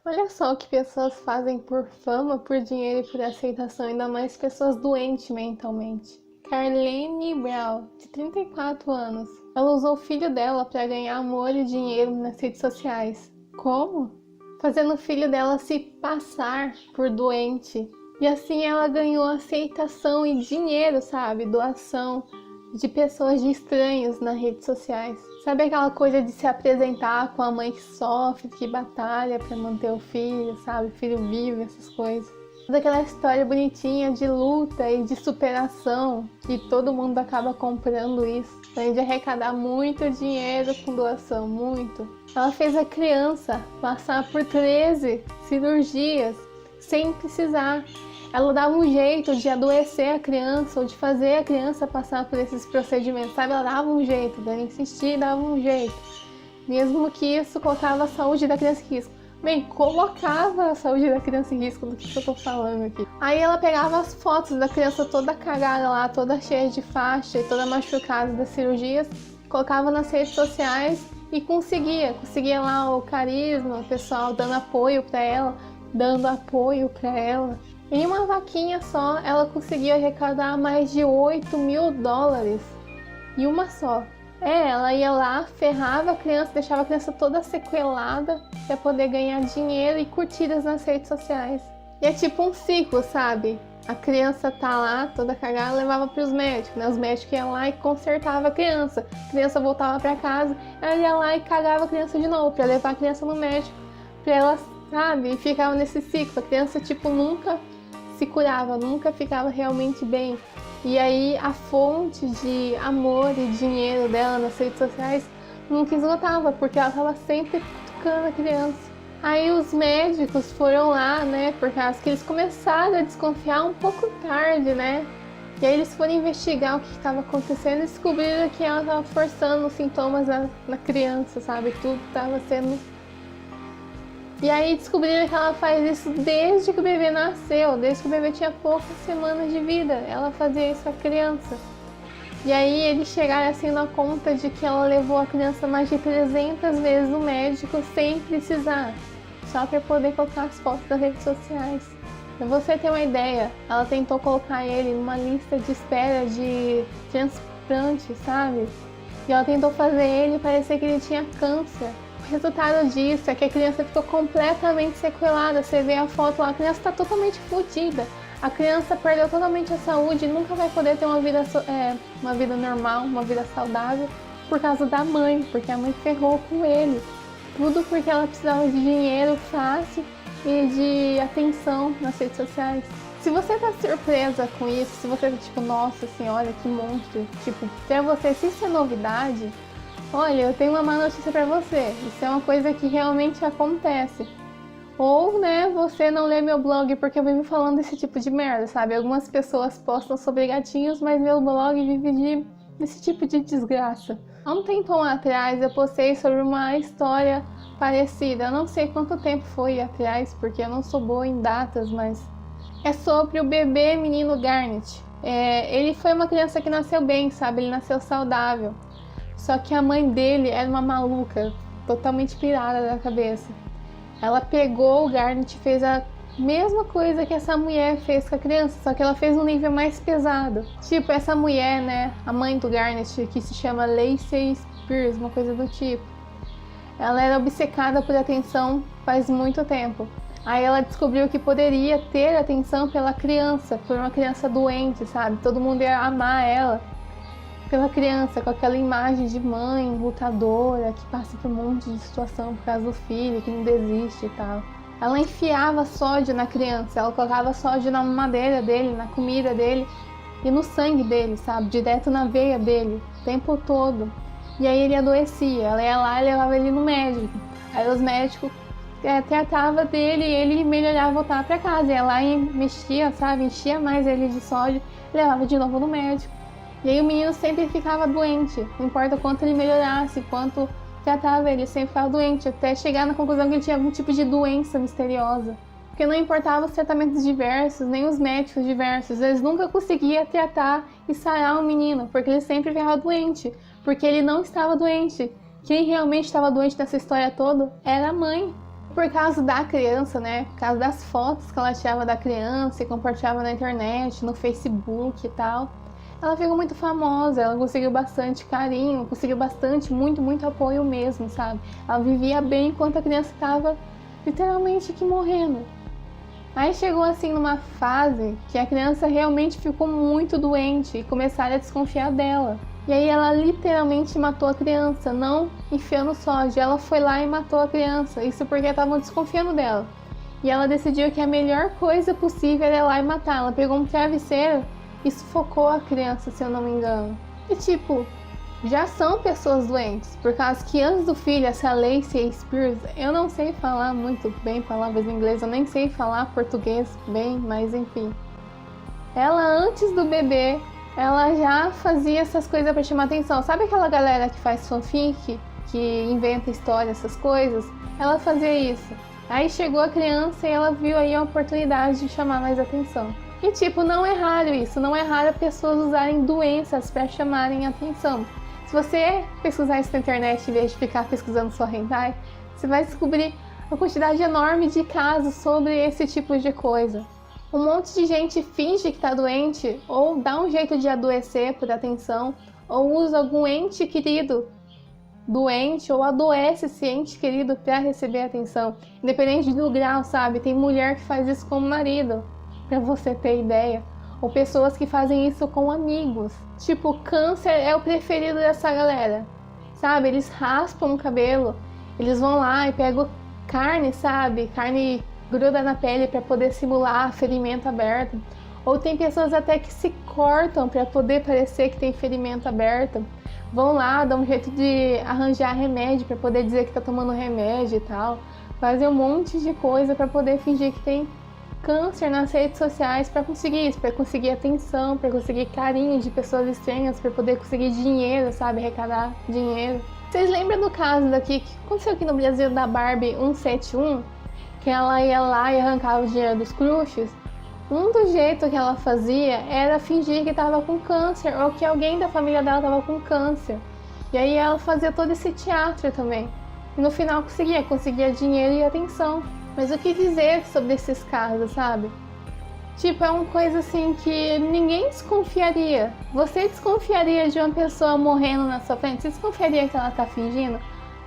Olha só o que pessoas fazem por fama, por dinheiro e por aceitação, ainda mais pessoas doentes mentalmente. Carlene Brown, de 34 anos. Ela usou o filho dela para ganhar amor e dinheiro nas redes sociais. Como? Fazendo o filho dela se passar por doente. E assim ela ganhou aceitação e dinheiro, sabe? Doação de pessoas, de estranhos nas redes sociais. Sabe aquela coisa de se apresentar com a mãe que sofre, que batalha para manter o filho, sabe? O filho vivo, essas coisas. Toda aquela história bonitinha de luta e de superação, que todo mundo acaba comprando isso. Além de arrecadar muito dinheiro com doação, muito. Ela fez a criança passar por 13 cirurgias sem precisar. Ela dava um jeito de adoecer a criança ou de fazer a criança passar por esses procedimentos, sabe? Ela dava um jeito, ela insistia e dava um jeito. Mesmo que isso colocava a saúde da criança em risco. Bem, colocava a saúde da criança em risco, do que eu tô falando aqui. Aí ela pegava as fotos da criança toda cagada lá, toda cheia de faixa e toda machucada das cirurgias, colocava nas redes sociais e conseguia lá o carisma, o pessoal dando apoio pra ela, dando apoio pra ela. Em uma vaquinha só, ela conseguiu arrecadar mais de $8.000. E uma só. Ela ia lá, ferrava a criança, deixava a criança toda sequelada para poder ganhar dinheiro e curtidas nas redes sociais. E é tipo um ciclo, sabe? A criança tá lá, toda cagada, levava para os médicos, né? Os médicos iam lá e consertavam a criança voltava para casa, ela ia lá e cagava a criança de novo, para levar a criança no médico, para ela, sabe? E ficava nesse ciclo. A criança, tipo, nunca se curava, nunca ficava realmente bem. E aí a fonte de amor e dinheiro dela nas redes sociais nunca esgotava, porque ela estava sempre tocando a criança. Aí os médicos foram lá, né, por causa que eles começaram a desconfiar um pouco tarde, né? E aí eles foram investigar o que estava acontecendo e descobriram que ela estava forçando os sintomas na criança, sabe? Tudo estava sendo... E aí descobriram que ela faz isso desde que o bebê nasceu, desde que o bebê tinha poucas semanas de vida. Ela fazia isso com a criança. E aí eles chegaram assim na conta de que ela levou a criança mais de 300 vezes no médico sem precisar, só para poder colocar as fotos nas redes sociais. Pra você ter uma ideia, ela tentou colocar ele numa lista de espera de transplante, sabe? E ela tentou fazer ele parecer que ele tinha câncer. O resultado disso é que a criança ficou completamente sequelada. Você vê a foto lá, a criança está totalmente fodida. A criança perdeu totalmente a saúde e nunca vai poder ter uma vida normal, uma vida saudável, por causa da mãe, porque a mãe ferrou com ele. Tudo porque ela precisava de dinheiro fácil e de atenção nas redes sociais. Se você tá surpresa com isso, se você tá tipo, nossa senhora, que monstro, tipo, pra você, se isso é novidade, olha, eu tenho uma má notícia pra você. Isso é uma coisa que realmente acontece. Ou, né, você não lê meu blog porque eu vivo falando desse tipo de merda, sabe? Algumas pessoas postam sobre gatinhos, mas meu blog vive desse tipo de desgraça. Há um tempo atrás eu postei sobre uma história parecida. Eu não sei quanto tempo foi atrás, porque eu não sou boa em datas, mas é sobre o bebê menino Garnet. Ele foi uma criança que nasceu bem, sabe? Ele nasceu saudável. Só que a mãe dele era uma maluca, totalmente pirada da cabeça. Ela pegou o Garnet e fez a mesma coisa que essa mulher fez com a criança, só que ela fez um nível mais pesado. Tipo, essa mulher, né, a mãe do Garnet, que se chama Lacey Spears, uma coisa do tipo. Ela era obcecada por atenção faz muito tempo. Aí ela descobriu que poderia ter atenção pela criança, por uma criança doente, sabe? Todo mundo ia amar ela pela criança, com aquela imagem de mãe lutadora que passa por um monte de situação por causa do filho, que não desiste e tal. Ela enfiava sódio na criança, ela colocava sódio na mamadeira dele, na comida dele e no sangue dele, sabe? Direto na veia dele, o tempo todo. E aí ele adoecia, ela ia lá e levava ele no médico. Aí os médicos tratavam dele e ele melhorava, voltava pra casa. Ia lá e mexia, sabe? Enchia mais ele de sódio e levava de novo no médico. E aí o menino sempre ficava doente, não importa quanto ele melhorasse, quanto tratava ele sempre ficava doente, até chegar na conclusão que ele tinha algum tipo de doença misteriosa. Porque não importava os tratamentos diversos, nem os médicos diversos, eles nunca conseguiam tratar e sarar o menino, porque ele sempre ficava doente, porque ele não estava doente. Quem realmente estava doente nessa história toda era a mãe. Por causa da criança, né? Por causa das fotos que ela tirava da criança e compartilhava na internet, no Facebook e tal. Ela ficou muito famosa, ela conseguiu bastante carinho, conseguiu bastante, muito apoio mesmo, sabe? Ela vivia bem enquanto a criança estava literalmente aqui morrendo. Aí chegou assim numa fase que a criança realmente ficou muito doente e começaram a desconfiar dela. E aí ela literalmente matou a criança, não enfiando sódio, ela foi lá e matou a criança, isso porque estavam desconfiando dela. E ela decidiu que a melhor coisa possível era ir lá e matar. Ela pegou um travesseiro e sufocou a criança, se eu não me engano. E tipo, já são pessoas doentes, por causa que antes do filho, essa Lacey Spears, eu não sei falar muito bem palavras em inglês, eu nem sei falar português bem, mas enfim. Ela antes do bebê, ela já fazia essas coisas pra chamar atenção. Sabe aquela galera que faz fanfic, que inventa história, essas coisas? Ela fazia isso. Aí chegou a criança e ela viu aí a oportunidade de chamar mais atenção. E tipo, não é raro isso, não é raro pessoas usarem doenças para chamarem atenção. Se você pesquisar isso na internet em vez de ficar pesquisando só hentai, você vai descobrir uma quantidade enorme de casos sobre esse tipo de coisa. Um monte de gente finge que está doente, ou dá um jeito de adoecer por atenção, ou usa algum ente querido doente, ou adoece esse ente querido para receber atenção. Independente do grau, sabe? Tem mulher que faz isso com o marido, para você ter ideia. Ou pessoas que fazem isso com amigos. Tipo, câncer é o preferido dessa galera, sabe? Eles raspam o cabelo, eles vão lá e pegam carne, sabe? Carne gruda na pele para poder simular ferimento aberto. Ou tem pessoas até que se cortam para poder parecer que tem ferimento aberto. Vão lá, dão um jeito de arranjar remédio para poder dizer que tá tomando remédio e tal. Fazem um monte de coisa para poder fingir que tem câncer nas redes sociais para conseguir isso, para conseguir atenção, para conseguir carinho de pessoas estranhas, para poder conseguir dinheiro, sabe, arrecadar dinheiro. Vocês lembram do caso daqui que aconteceu aqui no Brasil da Barbie 171, que ela ia lá e arrancava o dinheiro dos crushes? Um dos jeitos que ela fazia era fingir que estava com câncer ou que alguém da família dela estava com câncer. E aí ela fazia todo esse teatro também. E no final conseguia dinheiro e atenção. Mas o que dizer sobre esses casos, sabe? Tipo, é uma coisa assim que ninguém desconfiaria. Você desconfiaria de uma pessoa morrendo na sua frente? Você desconfiaria que ela tá fingindo?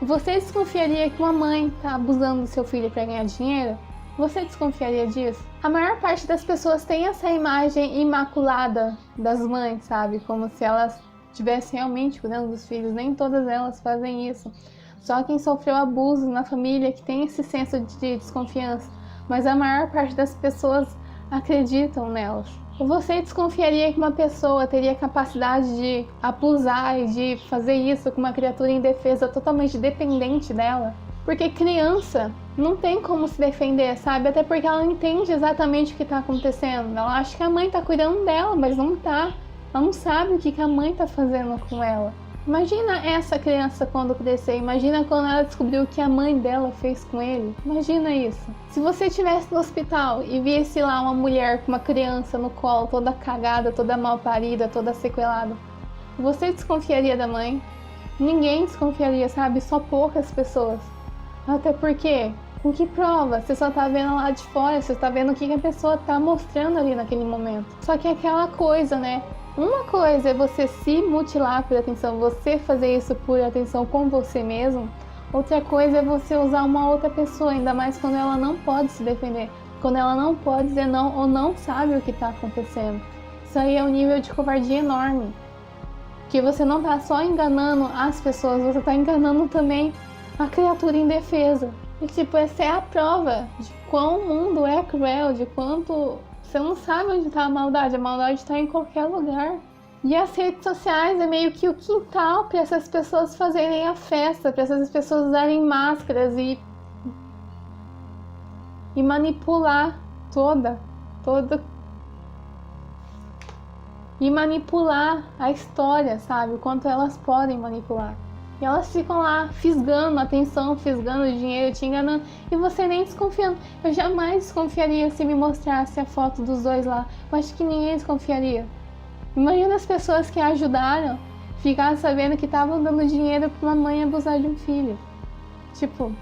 Você desconfiaria que uma mãe tá abusando do seu filho para ganhar dinheiro? Você desconfiaria disso? A maior parte das pessoas tem essa imagem imaculada das mães, sabe? Como se elas estivessem realmente cuidando dos filhos. Nem todas elas fazem isso. Só quem sofreu abuso na família que tem esse senso de desconfiança. Mas a maior parte das pessoas acreditam nelas. Você desconfiaria que uma pessoa teria capacidade de abusar e de fazer isso com uma criatura indefesa totalmente dependente dela? Porque criança não tem como se defender, sabe? Até porque ela não entende exatamente o que está acontecendo. Ela acha que a mãe está cuidando dela, mas não tá. Ela não sabe o que a mãe está fazendo com ela. Imagina essa criança quando crescer, imagina quando ela descobriu o que a mãe dela fez com ele. Imagina isso. Se você estivesse no hospital e visse lá uma mulher com uma criança no colo, toda cagada, toda mal parida, toda sequelada, você desconfiaria da mãe? Ninguém desconfiaria, sabe? Só poucas pessoas. Até porque, com que prova? Você só tá vendo lá de fora, você tá vendo o que a pessoa tá mostrando ali naquele momento. Só que é aquela coisa, né? Uma coisa é você se mutilar por atenção, você fazer isso por atenção com você mesmo. Outra coisa é você usar uma outra pessoa, ainda mais quando ela não pode se defender. Quando ela não pode dizer não ou não sabe o que está acontecendo. Isso aí é um nível de covardia enorme. Que você não está só enganando as pessoas, você está enganando também a criatura indefesa. E tipo, essa é a prova de quão o mundo é cruel, de quanto... Você não sabe onde está a maldade está em qualquer lugar. E as redes sociais é meio que o quintal para essas pessoas fazerem a festa, para essas pessoas usarem máscaras e manipular e manipular a história, sabe? O quanto elas podem manipular. E elas ficam lá fisgando atenção, fisgando dinheiro, te enganando, e você nem desconfiando. Eu jamais desconfiaria se me mostrasse a foto dos dois lá. Eu acho que ninguém desconfiaria. Imagina as pessoas que ajudaram ficar sabendo que estavam dando dinheiro para uma mãe abusar de um filho. Tipo,